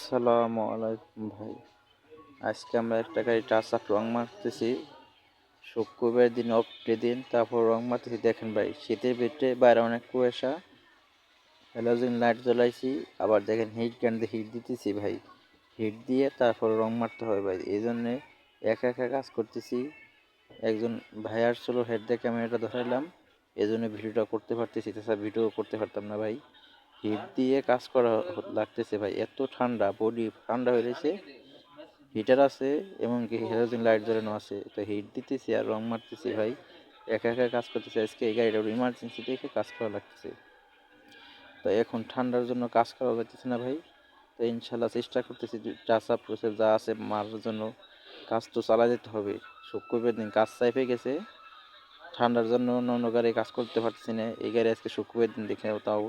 আসসালামু আলাইকুম ভাই। আজকে আমরা একটা গাড়ি টাচ আপ রং মারতেছি। শুক্রবার দিন অফ ডে দিন, তারপর রং মারতেছি। দেখেন ভাই, শীতের ভিতরে বাইরে অনেক কুয়াশা, হ্যালোজেন লাইট জ্বলাইছি। আবার দেখেন হিট গান দিয়ে হিট দিতেছি ভাই। হিট দিয়ে তারপর রং মারতে হবে ভাই, এই জন্যে একা একা কাজ করতেছি। একজন ভাই আসছিল, হেড দিয়ে ক্যামেরাটা ধরাইলাম, এই জন্য ভিডিওটা করতে পারতেছি, তাছাড়া ভিডিও করতে পারতাম না ভাই। হিট দিয়ে কাজ করা লাগতেছে ভাই, এত ঠান্ডা, বডি ঠান্ডা হয়ে গেছে। হিটার আছে, এমনকি হ্যালোজেন লাইট জ্বালানো আছে, তো হিট দিতেছি আর রং মারতেছি ভাই। একা একা কাজ করতেছি। আজকে এই গাড়িটা ইমার্জেন্সি দেখে কাজ করা লাগতেছে, তো এখন ঠান্ডার জন্য কাজ করা যাইতেছে না ভাই। তো ইনশাল্লাহ চেষ্টা করতেছি টাচ আপ প্রসেস যা আছে মারার জন্য। কাজ তো চালা যেতে হবে, শুক্রবার দিন কাজ চাইপে গেছে। ঠান্ডার জন্য অন্য অন্য গাড়ি কাজ করতে পারতেছি না, এই গাড়ি আজকে শুক্রবার দিন দেখে তাও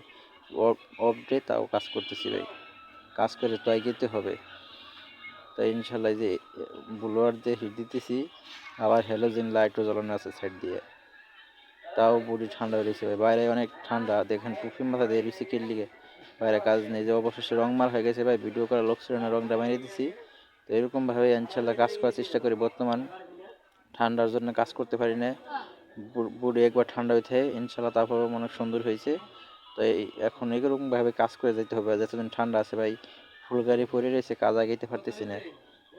অফ ডে, তাও কাজ করতেছি ভাই। কাজ করে তো এগিয়ে হবে। তাই ইনশাল্লাহ যে ব্লোয়ার দিয়ে হিট দিতেছি, আবার হ্যালোজেন লাইটও জ্বালানো আছে সাইড দিয়ে, তাও বডি ঠান্ডা হয়ে রয়েছে ভাই। বাইরে অনেক ঠান্ডা, দেখেন টুপি মাথা দিয়ে রয়েছে লিগে। বাইরে কাজ নেই, যে অবশেষে রং মার হয়ে গেছে ভাই। ভিডিও করার লোক ছিল না, রংটা মারিয়ে দিছি। তো এরকমভাবে ইনশাল্লাহ কাজ করার চেষ্টা করি। বর্তমান ঠান্ডার জন্য কাজ করতে পারি না, বডি একবার ঠান্ডা হইতে ইনশাল্লাহ তারপর অনেক সুন্দর হয়েছে। তো এখন এরকমভাবে কাজ করে যেতে হবে, যতদিন ঠান্ডা আছে ভাই। ফুল গাড়ি পরে রয়েছে, কাজ আগাইতে পারতেছি না।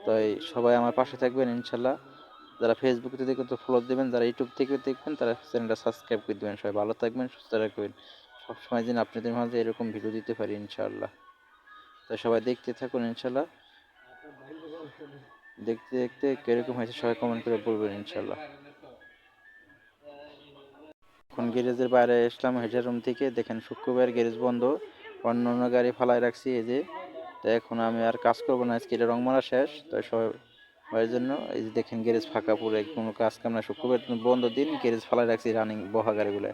তো সবাই আমার পাশে থাকবেন ইনশাল্লাহ। যারা ফেসবুক থেকে দেখবেন তো ফলো দেবেন, যারা ইউটিউব থেকে দেখবেন তারা চ্যানেলটা সাবস্ক্রাইব করে দেবেন। সবাই ভালো থাকবেন, সুস্থ রাখবেন। সবসময় যেন আপনাদের মাঝে এরকম ভিডিও দিতে পারি ইনশাআল্লাহ। তো সবাই দেখতে থাকুন ইনশাল্লাহ। দেখতে দেখতে কিরকম হয়েছে সবাই কমেন্ট করে বলবেন ইনশাল্লাহ। এখন গ্যারেজের বাইরে আসলাম হেডার রুম থেকে, দেখেন শুক্রবার গ্যারেজ বন্ধ, অন্য অন্য গাড়ি ফালাই রাখছি এই যে। তো এখন আমি আর কাজ করবো না, আজকে এটা রং মারা শেষ। তো সবাই জন্য এই যে দেখেন গ্যারেজ ফাঁকা, পুরো কোনো কাজ কাম না। শুক্রবার বন্ধ দিন, গ্যারেজ ফালাই রাখছি রানিং বহা গাড়িগুলো।